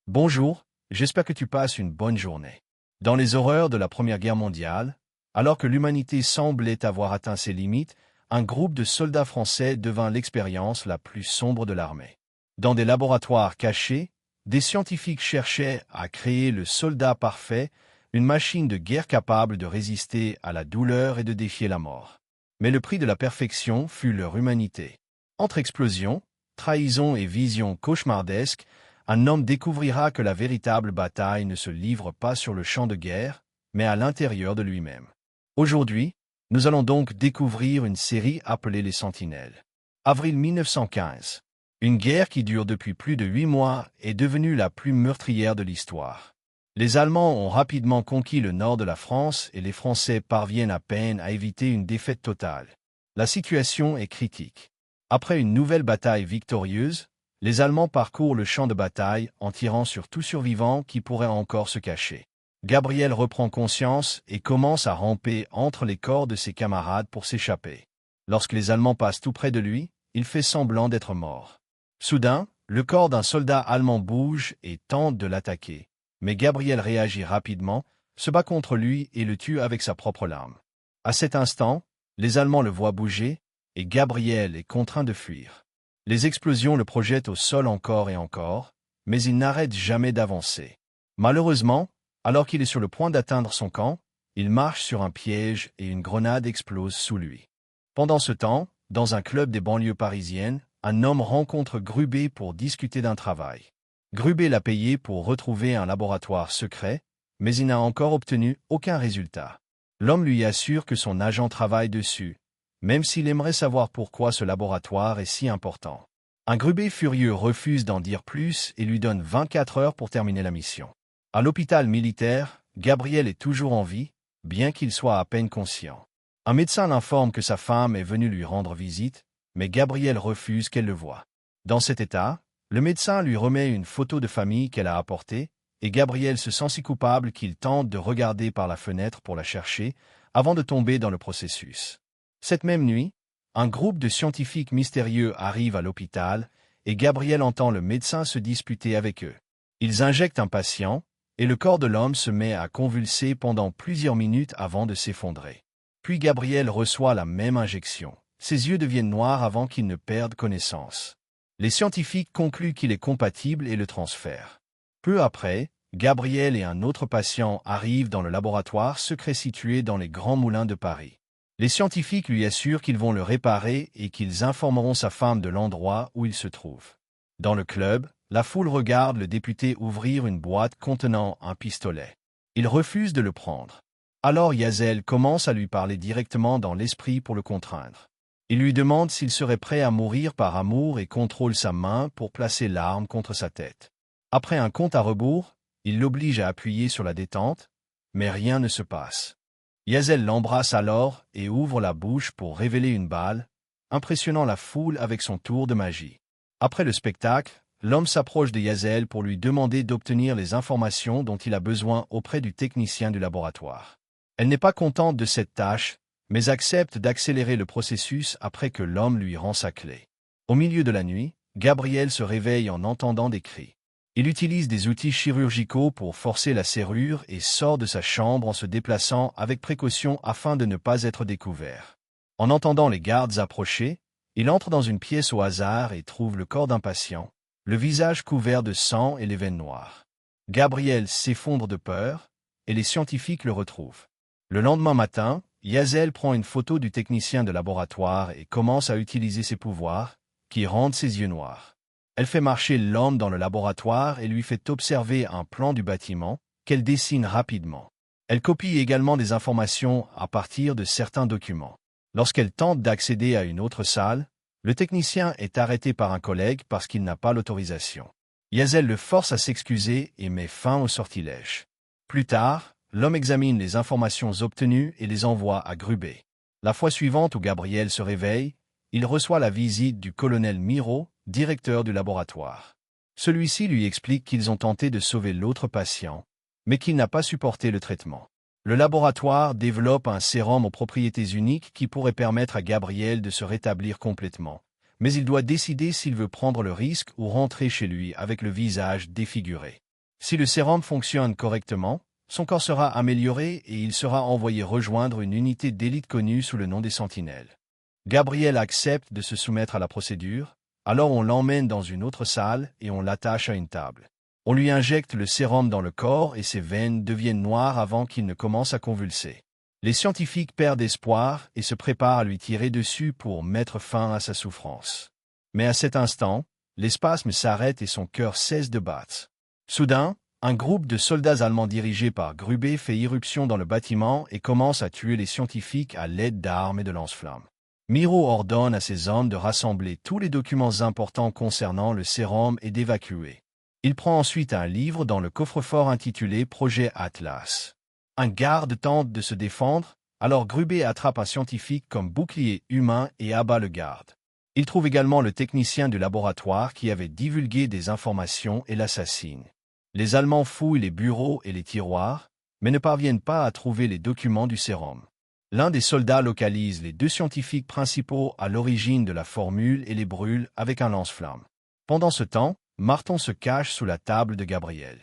Bonjour, j'espère que tu passes une bonne journée. Dans les horreurs de la Première Guerre mondiale, alors que l'humanité semblait avoir atteint ses limites, un groupe de soldats français devint l'expérience la plus sombre de l'armée. Dans des laboratoires cachés, des scientifiques cherchaient à créer le soldat parfait, une machine de guerre capable de résister à la douleur et de défier la mort. Mais le prix de la perfection fut leur humanité. Entre explosions, trahison et visions cauchemardesques, un homme découvrira que la véritable bataille ne se livre pas sur le champ de guerre, mais à l'intérieur de lui-même. Aujourd'hui, nous allons donc découvrir une série appelée les Sentinelles. Avril 1915. Une guerre qui dure depuis plus de 8 mois est devenue la plus meurtrière de l'histoire. Les Allemands ont rapidement conquis le nord de la France et les Français parviennent à peine à éviter une défaite totale. La situation est critique. Après une nouvelle bataille victorieuse, les Allemands parcourent le champ de bataille en tirant sur tout survivant qui pourrait encore se cacher. Gabriel reprend conscience et commence à ramper entre les corps de ses camarades pour s'échapper. Lorsque les Allemands passent tout près de lui, il fait semblant d'être mort. Soudain, le corps d'un soldat allemand bouge et tente de l'attaquer. Mais Gabriel réagit rapidement, se bat contre lui et le tue avec sa propre lame. À cet instant, les Allemands le voient bouger et Gabriel est contraint de fuir. Les explosions le projettent au sol encore et encore, mais il n'arrête jamais d'avancer. Malheureusement, alors qu'il est sur le point d'atteindre son camp, il marche sur un piège et une grenade explose sous lui. Pendant ce temps, dans un club des banlieues parisiennes, un homme rencontre Grubé pour discuter d'un travail. Grubé l'a payé pour retrouver un laboratoire secret, mais il n'a encore obtenu aucun résultat. L'homme lui assure que son agent travaille dessus, même s'il aimerait savoir pourquoi ce laboratoire est si important. Un Grubé furieux refuse d'en dire plus et lui donne 24 heures pour terminer la mission. À l'hôpital militaire, Gabriel est toujours en vie, bien qu'il soit à peine conscient. Un médecin l'informe que sa femme est venue lui rendre visite, mais Gabriel refuse qu'elle le voie. Dans cet état, le médecin lui remet une photo de famille qu'elle a apportée, et Gabriel se sent si coupable qu'il tente de regarder par la fenêtre pour la chercher, avant de tomber dans le processus. Cette même nuit, un groupe de scientifiques mystérieux arrive à l'hôpital, et Gabriel entend le médecin se disputer avec eux. Ils injectent un patient, et le corps de l'homme se met à convulser pendant plusieurs minutes avant de s'effondrer. Puis Gabriel reçoit la même injection. Ses yeux deviennent noirs avant qu'il ne perde connaissance. Les scientifiques concluent qu'il est compatible et le transfèrent. Peu après, Gabriel et un autre patient arrivent dans le laboratoire secret situé dans les Grands Moulins de Paris. Les scientifiques lui assurent qu'ils vont le réparer et qu'ils informeront sa femme de l'endroit où il se trouve. Dans le club, la foule regarde le député ouvrir une boîte contenant un pistolet. Il refuse de le prendre. Alors Yazel commence à lui parler directement dans l'esprit pour le contraindre. Il lui demande s'il serait prêt à mourir par amour et contrôle sa main pour placer l'arme contre sa tête. Après un compte à rebours, il l'oblige à appuyer sur la détente, mais rien ne se passe. Yazel l'embrasse alors et ouvre la bouche pour révéler une balle, impressionnant la foule avec son tour de magie. Après le spectacle, l'homme s'approche de Yazel pour lui demander d'obtenir les informations dont il a besoin auprès du technicien du laboratoire. Elle n'est pas contente de cette tâche, mais accepte d'accélérer le processus après que l'homme lui rend sa clé. Au milieu de la nuit, Gabriel se réveille en entendant des cris. Il utilise des outils chirurgicaux pour forcer la serrure et sort de sa chambre en se déplaçant avec précaution afin de ne pas être découvert. En entendant les gardes approcher, il entre dans une pièce au hasard et trouve le corps d'un patient, le visage couvert de sang et les veines noires. Gabriel s'effondre de peur, et les scientifiques le retrouvent. Le lendemain matin, Yazel prend une photo du technicien de laboratoire et commence à utiliser ses pouvoirs, qui rendent ses yeux noirs. Elle fait marcher l'homme dans le laboratoire et lui fait observer un plan du bâtiment, qu'elle dessine rapidement. Elle copie également des informations à partir de certains documents. Lorsqu'elle tente d'accéder à une autre salle, le technicien est arrêté par un collègue parce qu'il n'a pas l'autorisation. Yazel le force à s'excuser et met fin au sortilège. Plus tard, l'homme examine les informations obtenues et les envoie à Grubé. La fois suivante où Gabriel se réveille, il reçoit la visite du colonel Miraut, directeur du laboratoire. Celui-ci lui explique qu'ils ont tenté de sauver l'autre patient, mais qu'il n'a pas supporté le traitement. Le laboratoire développe un sérum aux propriétés uniques qui pourrait permettre à Gabriel de se rétablir complètement, mais il doit décider s'il veut prendre le risque ou rentrer chez lui avec le visage défiguré. Si le sérum fonctionne correctement, son corps sera amélioré et il sera envoyé rejoindre une unité d'élite connue sous le nom des Sentinelles. Gabriel accepte de se soumettre à la procédure, alors on l'emmène dans une autre salle et on l'attache à une table. On lui injecte le sérum dans le corps et ses veines deviennent noires avant qu'il ne commence à convulser. Les scientifiques perdent espoir et se préparent à lui tirer dessus pour mettre fin à sa souffrance. Mais à cet instant, les spasmes s'arrêtent et son cœur cesse de battre. Soudain, un groupe de soldats allemands dirigé par Grubbe fait irruption dans le bâtiment et commence à tuer les scientifiques à l'aide d'armes et de lance-flammes. Miro ordonne à ses hommes de rassembler tous les documents importants concernant le sérum et d'évacuer. Il prend ensuite un livre dans le coffre-fort intitulé Projet Atlas. Un garde tente de se défendre, alors Grubbe attrape un scientifique comme bouclier humain et abat le garde. Il trouve également le technicien du laboratoire qui avait divulgué des informations et l'assassine. Les Allemands fouillent les bureaux et les tiroirs, mais ne parviennent pas à trouver les documents du sérum. L'un des soldats localise les deux scientifiques principaux à l'origine de la formule et les brûle avec un lance-flamme. Pendant ce temps, Marton se cache sous la table de Gabriel.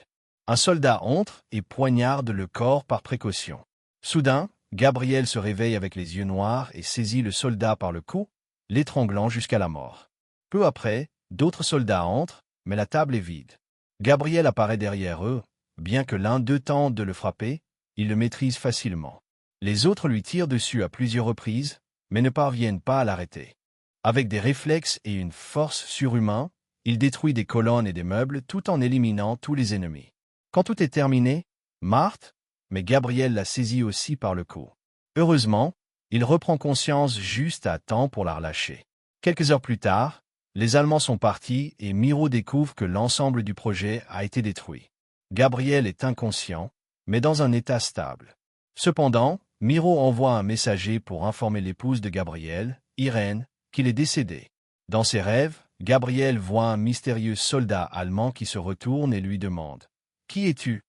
Un soldat entre et poignarde le corps par précaution. Soudain, Gabriel se réveille avec les yeux noirs et saisit le soldat par le cou, l'étranglant jusqu'à la mort. Peu après, d'autres soldats entrent, mais la table est vide. Gabriel apparaît derrière eux, bien que l'un d'eux tente de le frapper, il le maîtrise facilement. Les autres lui tirent dessus à plusieurs reprises, mais ne parviennent pas à l'arrêter. Avec des réflexes et une force surhumaine, il détruit des colonnes et des meubles tout en éliminant tous les ennemis. Quand tout est terminé, Marthe, mais Gabriel la saisit aussi par le cou. Heureusement, il reprend conscience juste à temps pour la relâcher. Quelques heures plus tard, les Allemands sont partis et Miro découvre que l'ensemble du projet a été détruit. Gabriel est inconscient, mais dans un état stable. Cependant, Miro envoie un messager pour informer l'épouse de Gabriel, Irène, qu'il est décédé. Dans ses rêves, Gabriel voit un mystérieux soldat allemand qui se retourne et lui demande « Qui es-tu »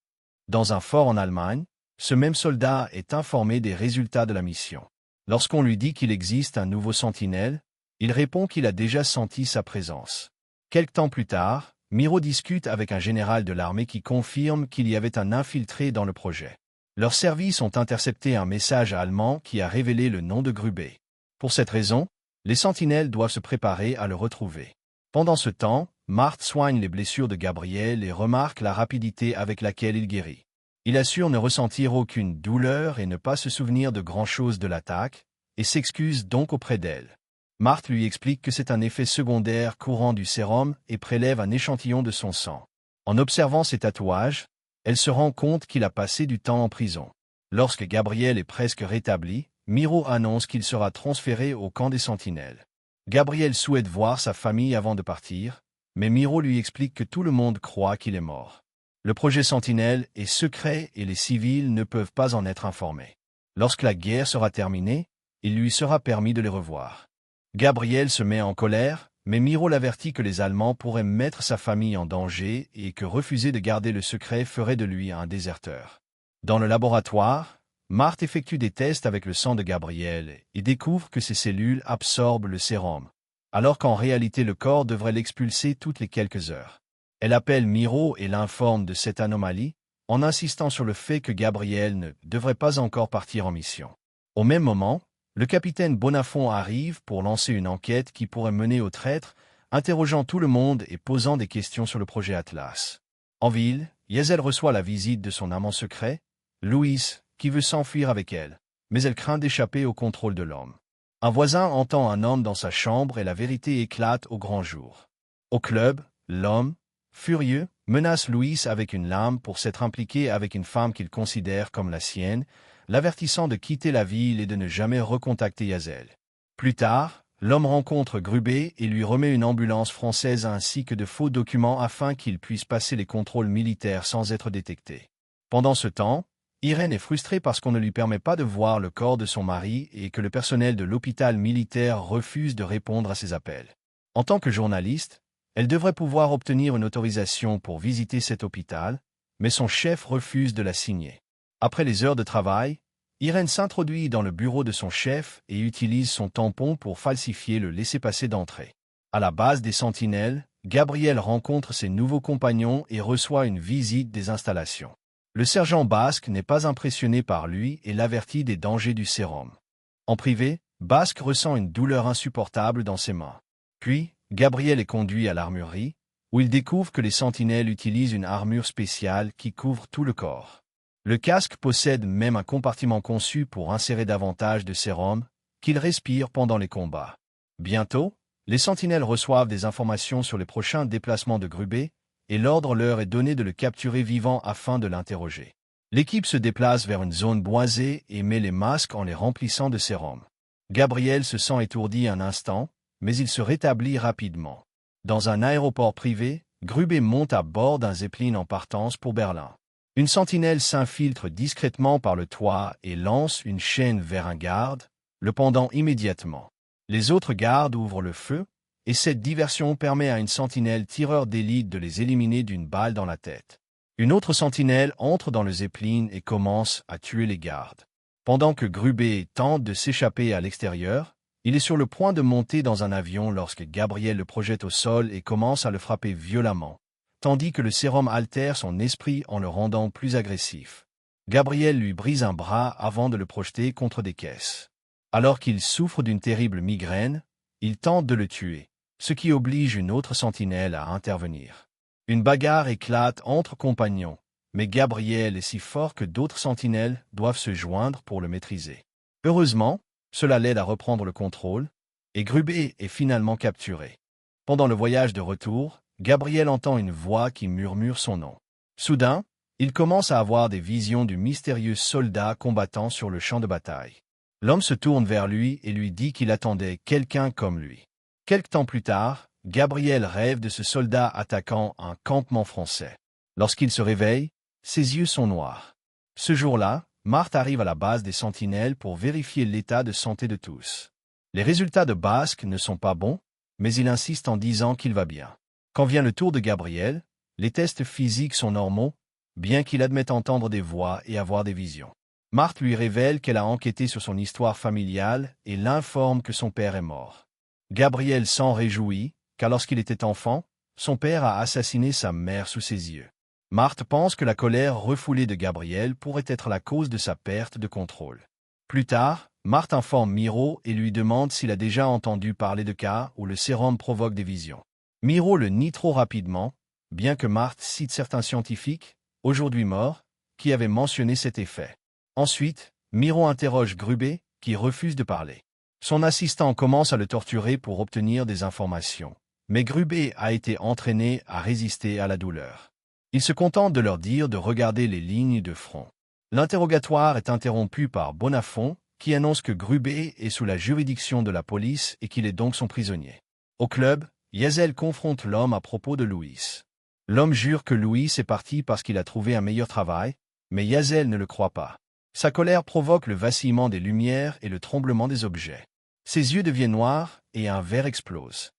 Dans un fort en Allemagne, ce même soldat est informé des résultats de la mission. Lorsqu'on lui dit qu'il existe un nouveau sentinelle, il répond qu'il a déjà senti sa présence. Quelque temps plus tard, Miro discute avec un général de l'armée qui confirme qu'il y avait un infiltré dans le projet. Leurs services ont intercepté un message allemand qui a révélé le nom de Grubbe. Pour cette raison, les sentinelles doivent se préparer à le retrouver. Pendant ce temps, Marthe soigne les blessures de Gabriel et remarque la rapidité avec laquelle il guérit. Il assure ne ressentir aucune douleur et ne pas se souvenir de grand-chose de l'attaque, et s'excuse donc auprès d'elle. Marthe lui explique que c'est un effet secondaire courant du sérum et prélève un échantillon de son sang. En observant ses tatouages, elle se rend compte qu'il a passé du temps en prison. Lorsque Gabriel est presque rétabli, Miro annonce qu'il sera transféré au camp des Sentinelles. Gabriel souhaite voir sa famille avant de partir, mais Miro lui explique que tout le monde croit qu'il est mort. Le projet Sentinelle est secret et les civils ne peuvent pas en être informés. Lorsque la guerre sera terminée, il lui sera permis de les revoir. Gabriel se met en colère, mais Miro l'avertit que les Allemands pourraient mettre sa famille en danger et que refuser de garder le secret ferait de lui un déserteur. Dans le laboratoire, Marthe effectue des tests avec le sang de Gabriel et découvre que ses cellules absorbent le sérum, alors qu'en réalité le corps devrait l'expulser toutes les quelques heures. Elle appelle Miro et l'informe de cette anomalie, en insistant sur le fait que Gabriel ne devrait pas encore partir en mission. Au même moment, le capitaine Bonafont arrive pour lancer une enquête qui pourrait mener au traître, interrogeant tout le monde et posant des questions sur le projet Atlas. En ville, Yezel reçoit la visite de son amant secret, Louis, qui veut s'enfuir avec elle, mais elle craint d'échapper au contrôle de l'homme. Un voisin entend un homme dans sa chambre et la vérité éclate au grand jour. Au club, l'homme, furieux, menace Louis avec une lame pour s'être impliqué avec une femme qu'il considère comme la sienne, l'avertissant de quitter la ville et de ne jamais recontacter Yezel. Plus tard, l'homme rencontre Grubbe et lui remet une ambulance française ainsi que de faux documents afin qu'il puisse passer les contrôles militaires sans être détecté. Pendant ce temps, Irène est frustrée parce qu'on ne lui permet pas de voir le corps de son mari et que le personnel de l'hôpital militaire refuse de répondre à ses appels. En tant que journaliste, elle devrait pouvoir obtenir une autorisation pour visiter cet hôpital, mais son chef refuse de la signer. Après les heures de travail, Irène s'introduit dans le bureau de son chef et utilise son tampon pour falsifier le laissez-passer d'entrée. À la base des sentinelles, Gabriel rencontre ses nouveaux compagnons et reçoit une visite des installations. Le sergent Basque n'est pas impressionné par lui et l'avertit des dangers du sérum. En privé, Basque ressent une douleur insupportable dans ses mains. Puis, Gabriel est conduit à l'armurerie, où il découvre que les sentinelles utilisent une armure spéciale qui couvre tout le corps. Le casque possède même un compartiment conçu pour insérer davantage de sérum qu'il respire pendant les combats. Bientôt, les sentinelles reçoivent des informations sur les prochains déplacements de Grubé, et l'ordre leur est donné de le capturer vivant afin de l'interroger. L'équipe se déplace vers une zone boisée et met les masques en les remplissant de sérum. Gabriel se sent étourdi un instant, mais il se rétablit rapidement. Dans un aéroport privé, Grubé monte à bord d'un Zeppelin en partance pour Berlin. Une sentinelle s'infiltre discrètement par le toit et lance une chaîne vers un garde, le pendant immédiatement. Les autres gardes ouvrent le feu, et cette diversion permet à une sentinelle tireur d'élite de les éliminer d'une balle dans la tête. Une autre sentinelle entre dans le Zeppelin et commence à tuer les gardes. Pendant que Grubé tente de s'échapper à l'extérieur, il est sur le point de monter dans un avion lorsque Gabriel le projette au sol et commence à le frapper violemment, tandis que le sérum altère son esprit en le rendant plus agressif. Gabriel lui brise un bras avant de le projeter contre des caisses. Alors qu'il souffre d'une terrible migraine, il tente de le tuer, ce qui oblige une autre sentinelle à intervenir. Une bagarre éclate entre compagnons, mais Gabriel est si fort que d'autres sentinelles doivent se joindre pour le maîtriser. Heureusement, cela l'aide à reprendre le contrôle, et Grubé est finalement capturé. Pendant le voyage de retour, Gabriel entend une voix qui murmure son nom. Soudain, il commence à avoir des visions du mystérieux soldat combattant sur le champ de bataille. L'homme se tourne vers lui et lui dit qu'il attendait quelqu'un comme lui. Quelque temps plus tard, Gabriel rêve de ce soldat attaquant un campement français. Lorsqu'il se réveille, ses yeux sont noirs. Ce jour-là, Marthe arrive à la base des sentinelles pour vérifier l'état de santé de tous. Les résultats de Basque ne sont pas bons, mais il insiste en disant qu'il va bien. Quand vient le tour de Gabriel, les tests physiques sont normaux, bien qu'il admette entendre des voix et avoir des visions. Marthe lui révèle qu'elle a enquêté sur son histoire familiale et l'informe que son père est mort. Gabriel s'en réjouit, car lorsqu'il était enfant, son père a assassiné sa mère sous ses yeux. Marthe pense que la colère refoulée de Gabriel pourrait être la cause de sa perte de contrôle. Plus tard, Marthe informe Miro et lui demande s'il a déjà entendu parler de cas où le sérum provoque des visions. Miro le nie trop rapidement, bien que Marthe cite certains scientifiques, aujourd'hui morts, qui avaient mentionné cet effet. Ensuite, Miro interroge Grubé, qui refuse de parler. Son assistant commence à le torturer pour obtenir des informations, mais Grubé a été entraîné à résister à la douleur. Il se contente de leur dire de regarder les lignes de front. L'interrogatoire est interrompu par Bonafont, qui annonce que Grubé est sous la juridiction de la police et qu'il est donc son prisonnier. Au club, Yazel confronte l'homme à propos de Louis. L'homme jure que Louis est parti parce qu'il a trouvé un meilleur travail, mais Yazel ne le croit pas. Sa colère provoque le vacillement des lumières et le tremblement des objets. Ses yeux deviennent noirs et un verre explose.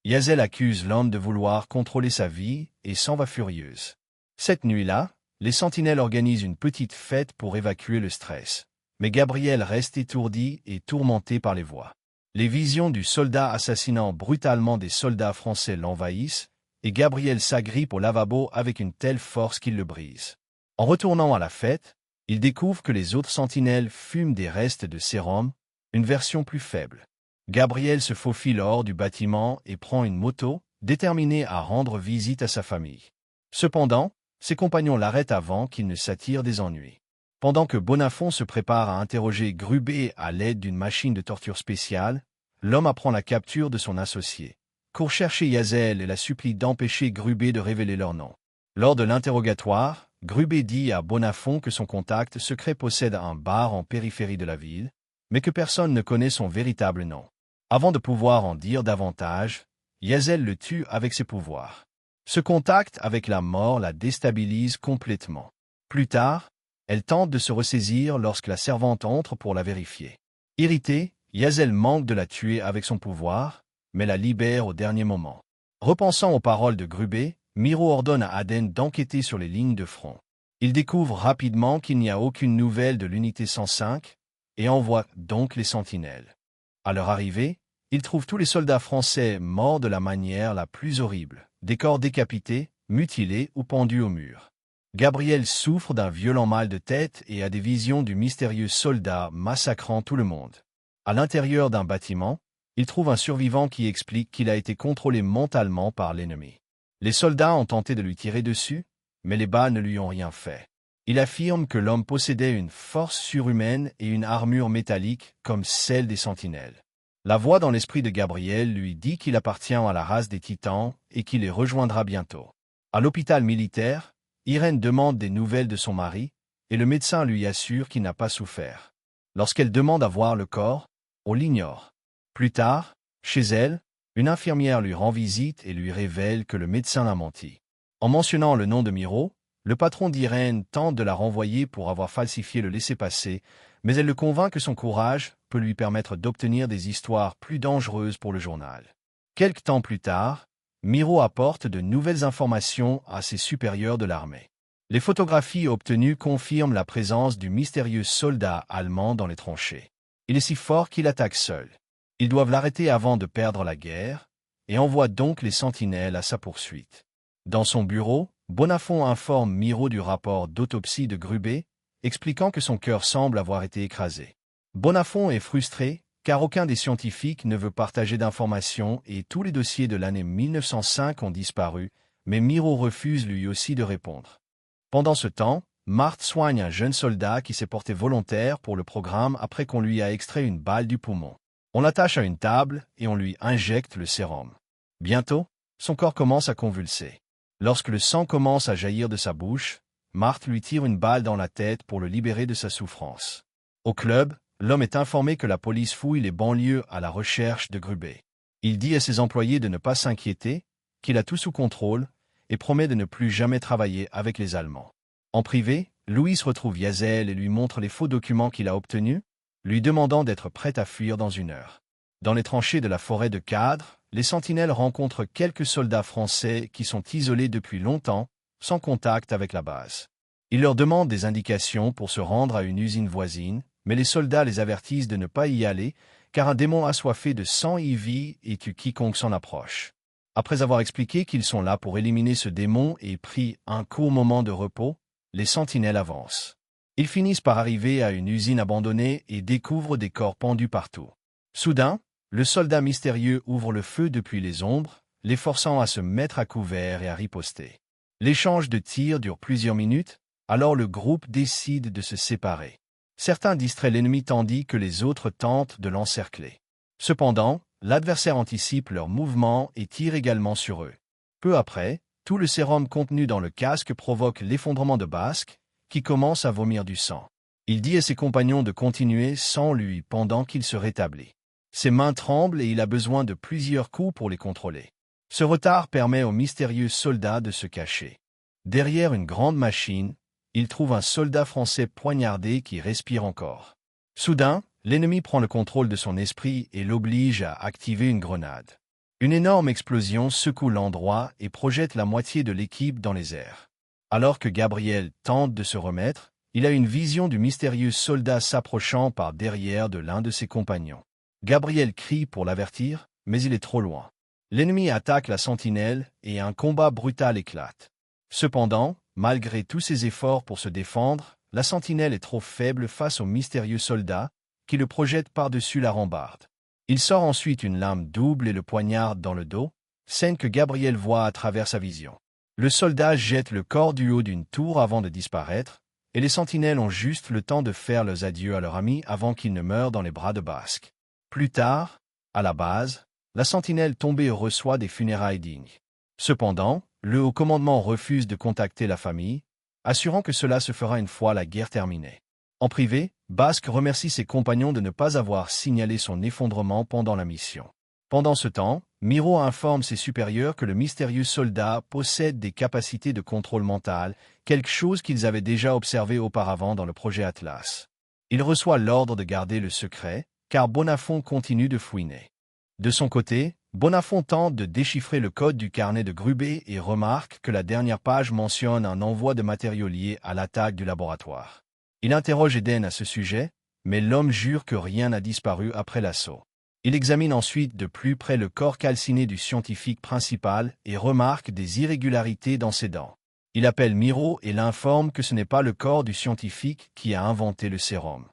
Yazel accuse l'homme de vouloir contrôler sa vie et s'en va furieuse. Cette nuit-là, les sentinelles organisent une petite fête pour évacuer le stress. Mais Gabriel reste étourdi et tourmenté par les voix. Les visions du soldat assassinant brutalement des soldats français l'envahissent, et Gabriel s'agrippe au lavabo avec une telle force qu'il le brise. En retournant à la fête, il découvre que les autres sentinelles fument des restes de sérum, une version plus faible. Gabriel se faufile hors du bâtiment et prend une moto, déterminé à rendre visite à sa famille. Cependant, ses compagnons l'arrêtent avant qu'il ne s'attire des ennuis. Pendant que Bonafont se prépare à interroger Grubé à l'aide d'une machine de torture spéciale, l'homme apprend la capture de son associé, court chercher Yazel et la supplie d'empêcher Grubé de révéler leur nom. Lors de l'interrogatoire, Grubé dit à Bonafont que son contact secret possède un bar en périphérie de la ville, mais que personne ne connaît son véritable nom. Avant de pouvoir en dire davantage, Yazel le tue avec ses pouvoirs. Ce contact avec la mort la déstabilise complètement. Plus tard, elle tente de se ressaisir lorsque la servante entre pour la vérifier. Irrité, Yazel manque de la tuer avec son pouvoir, mais la libère au dernier moment. Repensant aux paroles de Grubé, Miro ordonne à Aden d'enquêter sur les lignes de front. Il découvre rapidement qu'il n'y a aucune nouvelle de l'unité 105 et envoie donc les sentinelles. À leur arrivée, il trouve tous les soldats français morts de la manière la plus horrible, des corps décapités, mutilés ou pendus au mur. Gabriel souffre d'un violent mal de tête et a des visions du mystérieux soldat massacrant tout le monde. À l'intérieur d'un bâtiment, il trouve un survivant qui explique qu'il a été contrôlé mentalement par l'ennemi. Les soldats ont tenté de lui tirer dessus, mais les balles ne lui ont rien fait. Il affirme que l'homme possédait une force surhumaine et une armure métallique comme celle des sentinelles. La voix dans l'esprit de Gabriel lui dit qu'il appartient à la race des Titans et qu'il les rejoindra bientôt. À l'hôpital militaire, Irène demande des nouvelles de son mari, et le médecin lui assure qu'il n'a pas souffert. Lorsqu'elle demande à voir le corps, on l'ignore. Plus tard, chez elle, une infirmière lui rend visite et lui révèle que le médecin a menti. En mentionnant le nom de Miro, le patron d'Irène tente de la renvoyer pour avoir falsifié le laissez-passer, mais elle le convainc que son courage peut lui permettre d'obtenir des histoires plus dangereuses pour le journal. Quelque temps plus tard, Miro apporte de nouvelles informations à ses supérieurs de l'armée. Les photographies obtenues confirment la présence du mystérieux soldat allemand dans les tranchées. Il est si fort qu'il attaque seul. Ils doivent l'arrêter avant de perdre la guerre, et envoient donc les sentinelles à sa poursuite. Dans son bureau, Bonnafont informe Miro du rapport d'autopsie de Grubé, expliquant que son cœur semble avoir été écrasé. Bonnafont est frustré, car aucun des scientifiques ne veut partager d'informations et tous les dossiers de l'année 1905 ont disparu, mais Miro refuse lui aussi de répondre. Pendant ce temps, Marthe soigne un jeune soldat qui s'est porté volontaire pour le programme après qu'on lui a extrait une balle du poumon. On l'attache à une table et on lui injecte le sérum. Bientôt, son corps commence à convulser. Lorsque le sang commence à jaillir de sa bouche, Marthe lui tire une balle dans la tête pour le libérer de sa souffrance. Au club, l'homme est informé que la police fouille les banlieues à la recherche de Grubé. Il dit à ses employés de ne pas s'inquiéter, qu'il a tout sous contrôle, et promet de ne plus jamais travailler avec les Allemands. En privé, Louis retrouve Yazel et lui montre les faux documents qu'il a obtenus, lui demandant d'être prêt à fuir dans 1 heure. Dans les tranchées de la forêt de Cadre, les sentinelles rencontrent quelques soldats français qui sont isolés depuis longtemps, sans contact avec la base. Ils leur demandent des indications pour se rendre à une usine voisine, mais les soldats les avertissent de ne pas y aller, car un démon assoiffé de sang y vit et tue quiconque s'en approche. Après avoir expliqué qu'ils sont là pour éliminer ce démon et pris un court moment de repos, les sentinelles avancent. Ils finissent par arriver à une usine abandonnée et découvrent des corps pendus partout. Soudain, le soldat mystérieux ouvre le feu depuis les ombres, les forçant à se mettre à couvert et à riposter. L'échange de tirs dure plusieurs minutes, alors le groupe décide de se séparer. Certains distraient l'ennemi tandis que les autres tentent de l'encercler. Cependant, l'adversaire anticipe leurs mouvements et tire également sur eux. Peu après, tout le sérum contenu dans le casque provoque l'effondrement de Basque, qui commence à vomir du sang. Il dit à ses compagnons de continuer sans lui pendant qu'il se rétablit. Ses mains tremblent et il a besoin de plusieurs coups pour les contrôler. Ce retard permet au mystérieux soldat de se cacher. Derrière une grande machine, il trouve un soldat français poignardé qui respire encore. Soudain, l'ennemi prend le contrôle de son esprit et l'oblige à activer une grenade. Une énorme explosion secoue l'endroit et projette la moitié de l'équipe dans les airs. Alors que Gabriel tente de se remettre, il a une vision du mystérieux soldat s'approchant par derrière de l'un de ses compagnons. Gabriel crie pour l'avertir, mais il est trop loin. L'ennemi attaque la sentinelle et un combat brutal éclate. Cependant, malgré tous ses efforts pour se défendre, la sentinelle est trop faible face au mystérieux soldat, qui le projette par-dessus la rambarde. Il sort ensuite une lame double et le poignarde dans le dos, scène que Gabriel voit à travers sa vision. Le soldat jette le corps du haut d'une tour avant de disparaître, et les sentinelles ont juste le temps de faire leurs adieux à leur ami avant qu'il ne meure dans les bras de Basque. Plus tard, à la base, la sentinelle tombée reçoit des funérailles dignes. Cependant, le haut commandement refuse de contacter la famille, assurant que cela se fera une fois la guerre terminée. En privé, Basque remercie ses compagnons de ne pas avoir signalé son effondrement pendant la mission. Pendant ce temps, Miro informe ses supérieurs que le mystérieux soldat possède des capacités de contrôle mental, quelque chose qu'ils avaient déjà observé auparavant dans le projet Atlas. Il reçoit l'ordre de garder le secret, car Bonnafont continue de fouiner. De son côté, Bonnafont tente de déchiffrer le code du carnet de Grubé et remarque que la dernière page mentionne un envoi de matériaux liés à l'attaque du laboratoire. Il interroge Eden à ce sujet, mais l'homme jure que rien n'a disparu après l'assaut. Il examine ensuite de plus près le corps calciné du scientifique principal et remarque des irrégularités dans ses dents. Il appelle Miro et l'informe que ce n'est pas le corps du scientifique qui a inventé le sérum.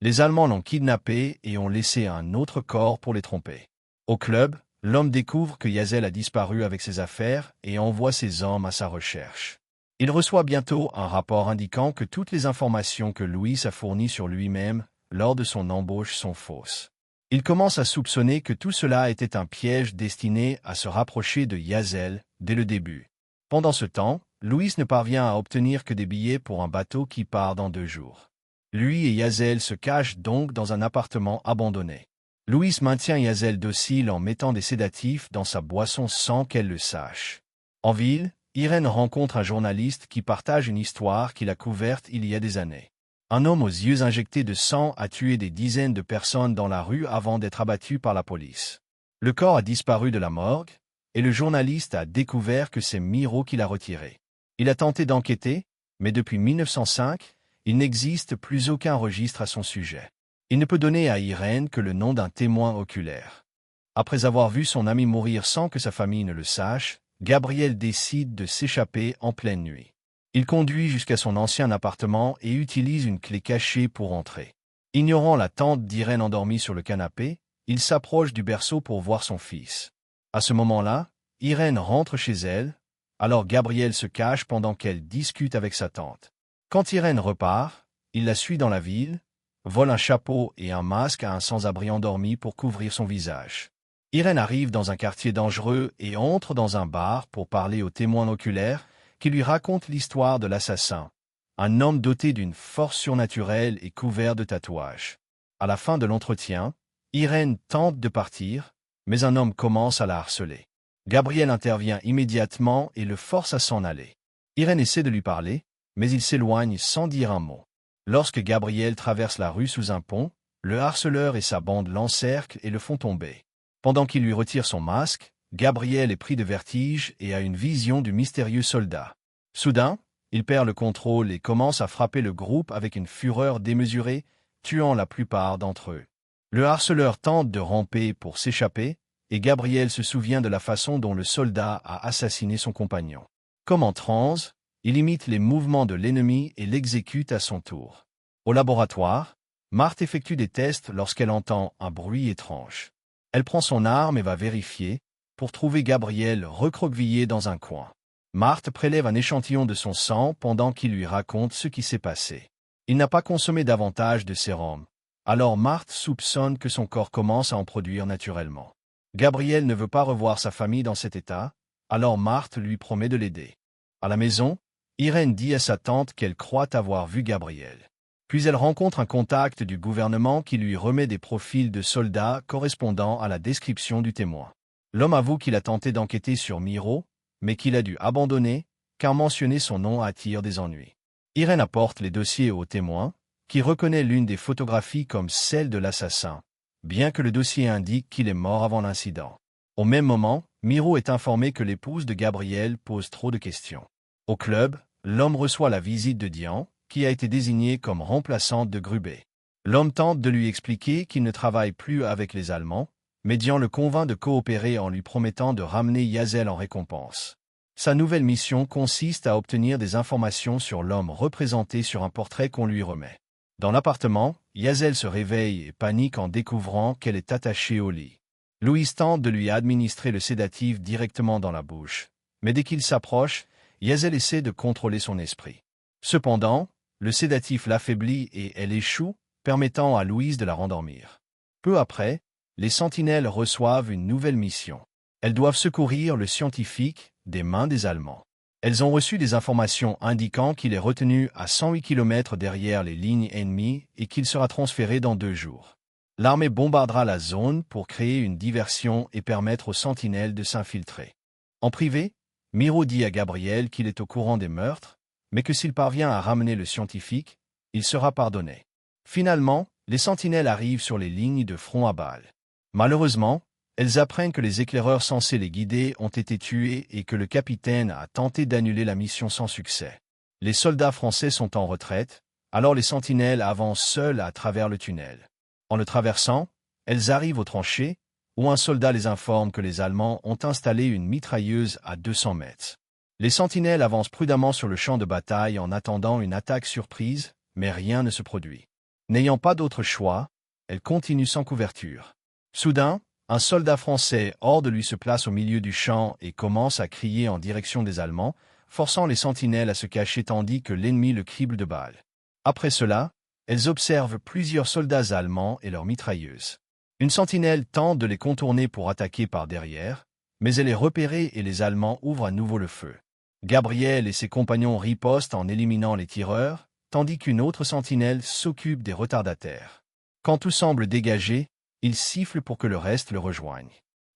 Les Allemands l'ont kidnappé et ont laissé un autre corps pour les tromper. Au club, l'homme découvre que Yazel a disparu avec ses affaires et envoie ses hommes à sa recherche. Il reçoit bientôt un rapport indiquant que toutes les informations que Louis a fournies sur lui-même lors de son embauche sont fausses. Il commence à soupçonner que tout cela était un piège destiné à se rapprocher de Yazel dès le début. Pendant ce temps, Louis ne parvient à obtenir que des billets pour un bateau qui part dans 2 jours. Lui et Yazel se cachent donc dans un appartement abandonné. Louis maintient Yazel docile en mettant des sédatifs dans sa boisson sans qu'elle le sache. En ville, Irène rencontre un journaliste qui partage une histoire qu'il a couverte il y a des années. Un homme aux yeux injectés de sang a tué des dizaines de personnes dans la rue avant d'être abattu par la police. Le corps a disparu de la morgue, et le journaliste a découvert que c'est Miro qui l'a retiré. Il a tenté d'enquêter, mais depuis 1905, il n'existe plus aucun registre à son sujet. Il ne peut donner à Irène que le nom d'un témoin oculaire. Après avoir vu son ami mourir sans que sa famille ne le sache, Gabriel décide de s'échapper en pleine nuit. Il conduit jusqu'à son ancien appartement et utilise une clé cachée pour entrer. Ignorant la tante d'Irène endormie sur le canapé, il s'approche du berceau pour voir son fils. À ce moment-là, Irène rentre chez elle, alors Gabriel se cache pendant qu'elle discute avec sa tante. Quand Irène repart, il la suit dans la ville, vole un chapeau et un masque à un sans-abri endormi pour couvrir son visage. Irène arrive dans un quartier dangereux et entre dans un bar pour parler au témoin oculaire qui lui raconte l'histoire de l'assassin, un homme doté d'une force surnaturelle et couvert de tatouages. À la fin de l'entretien, Irène tente de partir, mais un homme commence à la harceler. Gabriel intervient immédiatement et le force à s'en aller. Irène essaie de lui parler, mais il s'éloigne sans dire un mot. Lorsque Gabriel traverse la rue sous un pont, le harceleur et sa bande l'encerclent et le font tomber. Pendant qu'il lui retire son masque, Gabriel est pris de vertige et a une vision du mystérieux soldat. Soudain, il perd le contrôle et commence à frapper le groupe avec une fureur démesurée, tuant la plupart d'entre eux. Le harceleur tente de ramper pour s'échapper, et Gabriel se souvient de la façon dont le soldat a assassiné son compagnon. Comme en transe, il imite les mouvements de l'ennemi et l'exécute à son tour. Au laboratoire, Marthe effectue des tests lorsqu'elle entend un bruit étrange. Elle prend son arme et va vérifier, pour trouver Gabriel recroquevillé dans un coin. Marthe prélève un échantillon de son sang pendant qu'il lui raconte ce qui s'est passé. Il n'a pas consommé davantage de sérum. Alors Marthe soupçonne que son corps commence à en produire naturellement. Gabriel ne veut pas revoir sa famille dans cet état, alors Marthe lui promet de l'aider. À la maison, Irène dit à sa tante qu'elle croit avoir vu Gabriel. Puis elle rencontre un contact du gouvernement qui lui remet des profils de soldats correspondant à la description du témoin. L'homme avoue qu'il a tenté d'enquêter sur Miro, mais qu'il a dû abandonner, car mentionner son nom attire des ennuis. Irène apporte les dossiers au témoin, qui reconnaît l'une des photographies comme celle de l'assassin, bien que le dossier indique qu'il est mort avant l'incident. Au même moment, Miro est informé que l'épouse de Gabriel pose trop de questions. Au club, l'homme reçoit la visite de Dian, qui a été désignée comme remplaçante de Grubé. L'homme tente de lui expliquer qu'il ne travaille plus avec les Allemands, mais Dian le convainc de coopérer en lui promettant de ramener Yazel en récompense. Sa nouvelle mission consiste à obtenir des informations sur l'homme représenté sur un portrait qu'on lui remet. Dans l'appartement, Yazel se réveille et panique en découvrant qu'elle est attachée au lit. Louise tente de lui administrer le sédatif directement dans la bouche, mais dès qu'il s'approche, Yazel essaie de contrôler son esprit. Cependant, le sédatif l'affaiblit et elle échoue, permettant à Louise de la rendormir. Peu après, les sentinelles reçoivent une nouvelle mission. Elles doivent secourir le scientifique des mains des Allemands. Elles ont reçu des informations indiquant qu'il est retenu à 108 km derrière les lignes ennemies et qu'il sera transféré dans 2 jours. L'armée bombardera la zone pour créer une diversion et permettre aux sentinelles de s'infiltrer. En privé, Miro dit à Gabriel qu'il est au courant des meurtres, mais que s'il parvient à ramener le scientifique, il sera pardonné. Finalement, les sentinelles arrivent sur les lignes de front à balle. Malheureusement, elles apprennent que les éclaireurs censés les guider ont été tués et que le capitaine a tenté d'annuler la mission sans succès. Les soldats français sont en retraite, alors les sentinelles avancent seules à travers le tunnel. En le traversant, elles arrivent aux tranchées, où un soldat les informe que les Allemands ont installé une mitrailleuse à 200 mètres. Les sentinelles avancent prudemment sur le champ de bataille en attendant une attaque surprise, mais rien ne se produit. N'ayant pas d'autre choix, elles continuent sans couverture. Soudain, un soldat français hors de lui se place au milieu du champ et commence à crier en direction des Allemands, forçant les sentinelles à se cacher tandis que l'ennemi le crible de balles. Après cela, elles observent plusieurs soldats allemands et leurs mitrailleuses. Une sentinelle tente de les contourner pour attaquer par derrière, mais elle est repérée et les Allemands ouvrent à nouveau le feu. Gabriel et ses compagnons ripostent en éliminant les tireurs, tandis qu'une autre sentinelle s'occupe des retardataires. Quand tout semble dégagé, ils sifflent pour que le reste le rejoigne.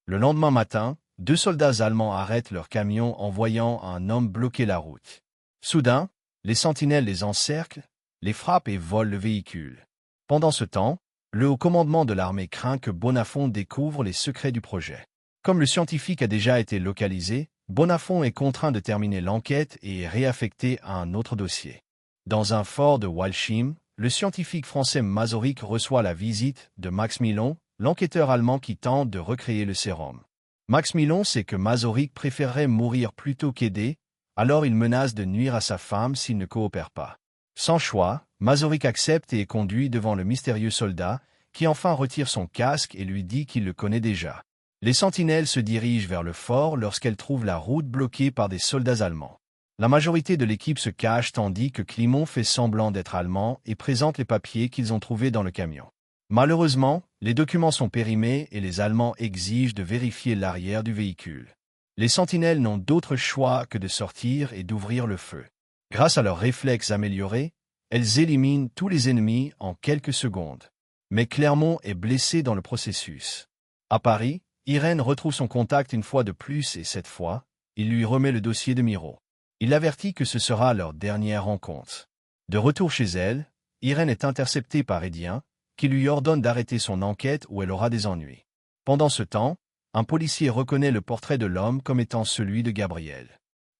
Le lendemain matin, 2 soldats allemands arrêtent leur camion en voyant un homme bloquer la route. Soudain, les sentinelles les encerclent, les frappent et volent le véhicule. Pendant ce temps, le haut commandement de l'armée craint que Bonnafont découvre les secrets du projet. Comme le scientifique a déjà été localisé, Bonnafont est contraint de terminer l'enquête et est réaffecté à un autre dossier. Dans un fort de Walchim, le scientifique français Masaryk reçoit la visite de Max Milon, l'enquêteur allemand qui tente de recréer le sérum. Max Milon sait que Masaryk préférerait mourir plutôt qu'aider, alors il menace de nuire à sa femme s'il ne coopère pas. Sans choix, Masaryk accepte et est conduit devant le mystérieux soldat, qui enfin retire son casque et lui dit qu'il le connaît déjà. Les sentinelles se dirigent vers le fort lorsqu'elles trouvent la route bloquée par des soldats allemands. La majorité de l'équipe se cache tandis que Climont fait semblant d'être allemand et présente les papiers qu'ils ont trouvés dans le camion. Malheureusement, les documents sont périmés et les Allemands exigent de vérifier l'arrière du véhicule. Les sentinelles n'ont d'autre choix que de sortir et d'ouvrir le feu. Grâce à leurs réflexes améliorés, elles éliminent tous les ennemis en quelques secondes. Mais Clermont est blessé dans le processus. À Paris, Irène retrouve son contact une fois de plus et cette fois, il lui remet le dossier de Miro. Il avertit que ce sera leur dernière rencontre. De retour chez elle, Irène est interceptée par Édien, qui lui ordonne d'arrêter son enquête ou elle aura des ennuis. Pendant ce temps, un policier reconnaît le portrait de l'homme comme étant celui de Gabriel.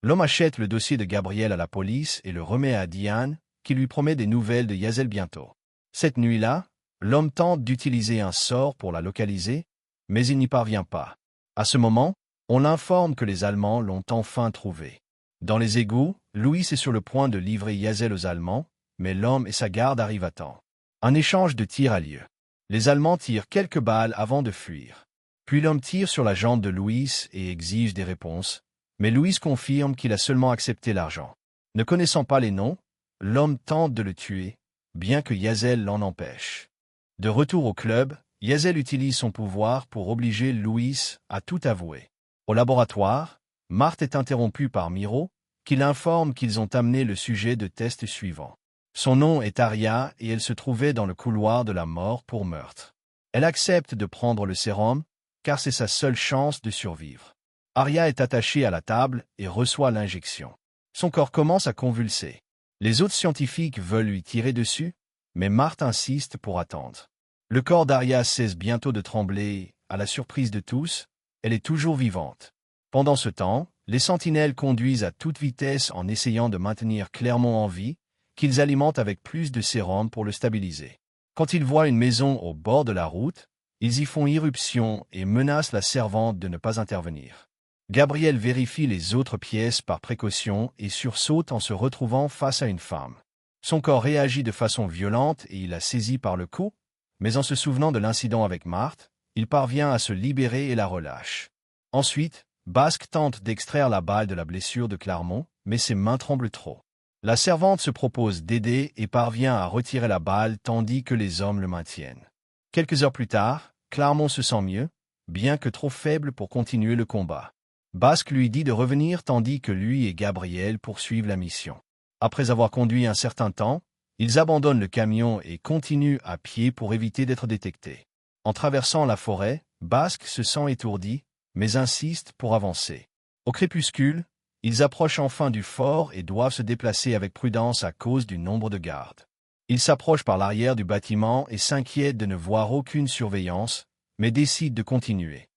L'homme achète le dossier de Gabriel à la police et le remet à Diane, qui lui promet des nouvelles de Yazel bientôt. Cette nuit-là, l'homme tente d'utiliser un sort pour la localiser, mais il n'y parvient pas. À ce moment, on l'informe que les Allemands l'ont enfin trouvé. Dans les égouts, Louis est sur le point de livrer Yazel aux Allemands, mais l'homme et sa garde arrivent à temps. Un échange de tirs a lieu. Les Allemands tirent quelques balles avant de fuir. Puis l'homme tire sur la jambe de Louis et exige des réponses, mais Louis confirme qu'il a seulement accepté l'argent. Ne connaissant pas les noms, l'homme tente de le tuer, bien que Yazel l'en empêche. De retour au club, Yazel utilise son pouvoir pour obliger Louis à tout avouer. Au laboratoire, Marthe est interrompue par Miro, qui l'informe qu'ils ont amené le sujet de test suivant. Son nom est Aria et elle se trouvait dans le couloir de la mort pour meurtre. Elle accepte de prendre le sérum, car c'est sa seule chance de survivre. Aria est attachée à la table et reçoit l'injection. Son corps commence à convulser. Les autres scientifiques veulent lui tirer dessus, mais Marthe insiste pour attendre. Le corps d'Aria cesse bientôt de trembler, à la surprise de tous, elle est toujours vivante. Pendant ce temps, les sentinelles conduisent à toute vitesse en essayant de maintenir Clermont en vie, qu'ils alimentent avec plus de sérum pour le stabiliser. Quand ils voient une maison au bord de la route, ils y font irruption et menacent la servante de ne pas intervenir. Gabriel vérifie les autres pièces par précaution et sursaute en se retrouvant face à une femme. Son corps réagit de façon violente et il la saisit par le cou, mais en se souvenant de l'incident avec Marthe, il parvient à se libérer et la relâche. Ensuite, Basque tente d'extraire la balle de la blessure de Clermont, mais ses mains tremblent trop. La servante se propose d'aider et parvient à retirer la balle tandis que les hommes le maintiennent. Quelques heures plus tard, Clermont se sent mieux, bien que trop faible pour continuer le combat. Basque lui dit de revenir tandis que lui et Gabriel poursuivent la mission. Après avoir conduit un certain temps, ils abandonnent le camion et continuent à pied pour éviter d'être détectés. En traversant la forêt, Basque se sent étourdi, mais insiste pour avancer. Au crépuscule, ils approchent enfin du fort et doivent se déplacer avec prudence à cause du nombre de gardes. Ils s'approchent par l'arrière du bâtiment et s'inquiètent de ne voir aucune surveillance, mais décident de continuer.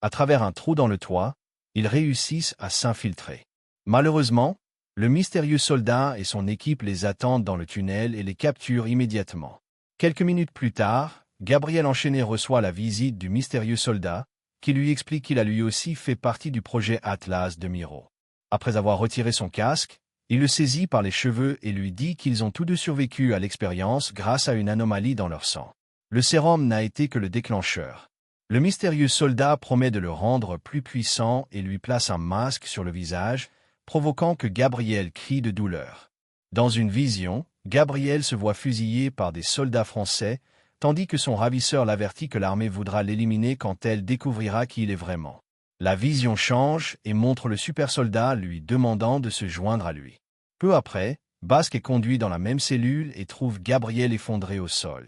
À travers un trou dans le toit, ils réussissent à s'infiltrer. Malheureusement, le mystérieux soldat et son équipe les attendent dans le tunnel et les capturent immédiatement. Quelques minutes plus tard, Gabriel enchaîné reçoit la visite du mystérieux soldat, qui lui explique qu'il a lui aussi fait partie du projet Atlas de Miro. Après avoir retiré son casque, il le saisit par les cheveux et lui dit qu'ils ont tous deux survécu à l'expérience grâce à une anomalie dans leur sang. Le sérum n'a été que le déclencheur. Le mystérieux soldat promet de le rendre plus puissant et lui place un masque sur le visage, provoquant que Gabriel crie de douleur. Dans une vision, Gabriel se voit fusillé par des soldats français, tandis que son ravisseur l'avertit que l'armée voudra l'éliminer quand elle découvrira qui il est vraiment. La vision change et montre le super soldat lui demandant de se joindre à lui. Peu après, Basque est conduit dans la même cellule et trouve Gabriel effondré au sol.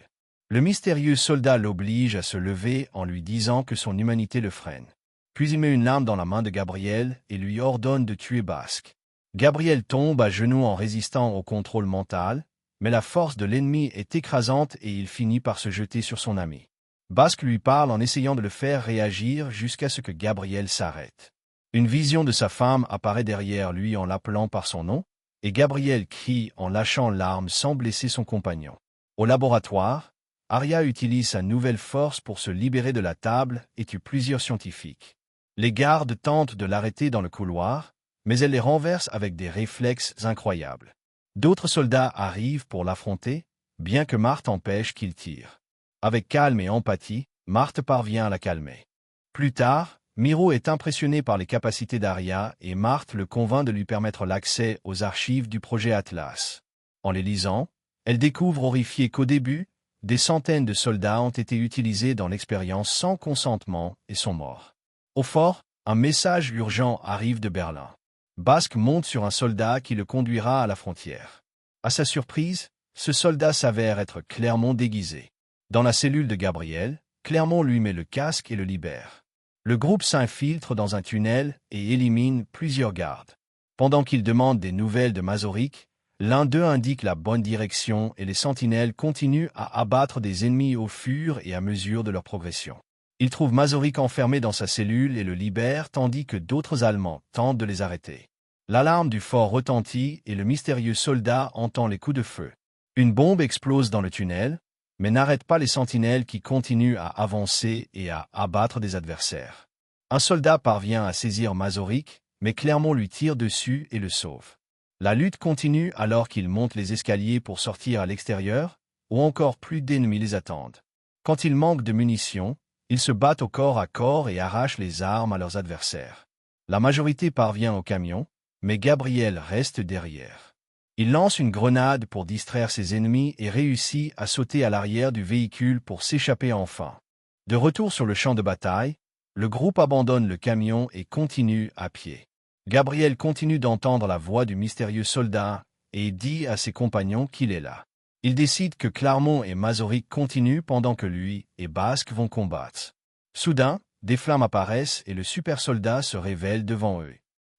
Le mystérieux soldat l'oblige à se lever en lui disant que son humanité le freine. Puis il met une lame dans la main de Gabriel et lui ordonne de tuer Basque. Gabriel tombe à genoux en résistant au contrôle mental, mais la force de l'ennemi est écrasante et il finit par se jeter sur son ami. Basque lui parle en essayant de le faire réagir jusqu'à ce que Gabriel s'arrête. Une vision de sa femme apparaît derrière lui en l'appelant par son nom, et Gabriel crie en lâchant l'arme sans blesser son compagnon. Au laboratoire, Arya utilise sa nouvelle force pour se libérer de la table et tue plusieurs scientifiques. Les gardes tentent de l'arrêter dans le couloir, mais elle les renverse avec des réflexes incroyables. D'autres soldats arrivent pour l'affronter, bien que Marthe empêche qu'il tire. Avec calme et empathie, Marthe parvient à la calmer. Plus tard, Miro est impressionné par les capacités d'Arya et Marthe le convainc de lui permettre l'accès aux archives du projet Atlas. En les lisant, elle découvre horrifiée qu'au début, des centaines de soldats ont été utilisés dans l'expérience sans consentement et sont morts. Au fort, un message urgent arrive de Berlin. Basque monte sur un soldat qui le conduira à la frontière. À sa surprise, ce soldat s'avère être Clermont déguisé. Dans la cellule de Gabriel, Clermont lui met le casque et le libère. Le groupe s'infiltre dans un tunnel et élimine plusieurs gardes. Pendant qu'ils demandent des nouvelles de Masaryk, l'un d'eux indique la bonne direction et les sentinelles continuent à abattre des ennemis au fur et à mesure de leur progression. Ils trouvent Masaryk enfermé dans sa cellule et le libèrent tandis que d'autres Allemands tentent de les arrêter. L'alarme du fort retentit et le mystérieux soldat entend les coups de feu. Une bombe explose dans le tunnel, mais n'arrête pas les sentinelles qui continuent à avancer et à abattre des adversaires. Un soldat parvient à saisir Masaryk, mais Clermont lui tire dessus et le sauve. La lutte continue alors qu'il monte les escaliers pour sortir à l'extérieur, où encore plus d'ennemis les attendent. Quand ils manquent de munitions, ils se battent au corps à corps et arrachent les armes à leurs adversaires. La majorité parvient au camion, mais Gabriel reste derrière. Il lance une grenade pour distraire ses ennemis et réussit à sauter à l'arrière du véhicule pour s'échapper enfin. De retour sur le champ de bataille, le groupe abandonne le camion et continue à pied. Gabriel continue d'entendre la voix du mystérieux soldat et dit à ses compagnons qu'il est là. Il décide que Clermont et Masaryk continuent pendant que lui et Basque vont combattre. Soudain, des flammes apparaissent et le super soldat se révèle devant eux.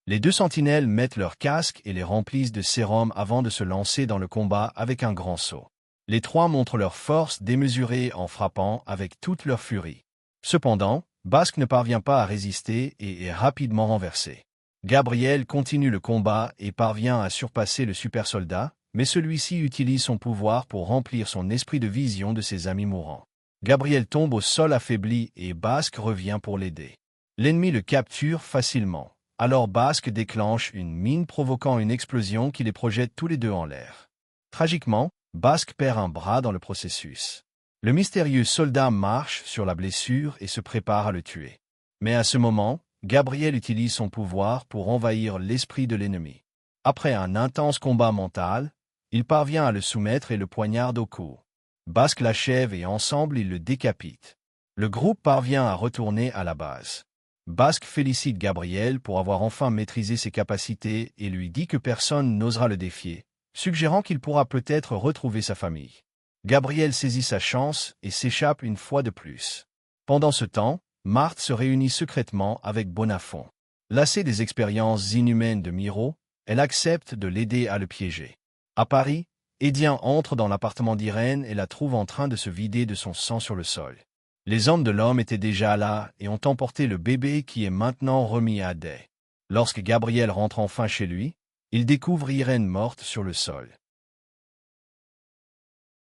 Les deux sentinelles mettent leurs casques et les remplissent de sérum avant de se lancer dans le combat avec un grand saut. Les trois montrent leur force démesurée en frappant avec toute leur furie. Cependant, Basque ne parvient pas à résister et est rapidement renversé. Gabriel continue le combat et parvient à surpasser le super soldat, mais celui-ci utilise son pouvoir pour remplir son esprit de vision de ses amis mourants. Gabriel tombe au sol affaibli et Basque revient pour l'aider. L'ennemi le capture facilement. Alors Basque déclenche une mine provoquant une explosion qui les projette tous les deux en l'air. Tragiquement, Basque perd un bras dans le processus. Le mystérieux soldat marche sur la blessure et se prépare à le tuer. Mais à ce moment, Gabriel utilise son pouvoir pour envahir l'esprit de l'ennemi. Après un intense combat mental, il parvient à le soumettre et le poignarde au cou. Basque l'achève et ensemble ils le décapitent. Le groupe parvient à retourner à la base. Basque félicite Gabriel pour avoir enfin maîtrisé ses capacités et lui dit que personne n'osera le défier, suggérant qu'il pourra peut-être retrouver sa famille. Gabriel saisit sa chance et s'échappe une fois de plus. Pendant ce temps, Marthe se réunit secrètement avec Bonnafont. Lassée des expériences inhumaines de Miro, elle accepte de l'aider à le piéger. À Paris, Édien entre dans l'appartement d'Irène et la trouve en train de se vider de son sang sur le sol. Les hommes de l'homme étaient déjà là et ont emporté le bébé qui est maintenant remis à Day. Lorsque Gabriel rentre enfin chez lui, il découvre Irène morte sur le sol.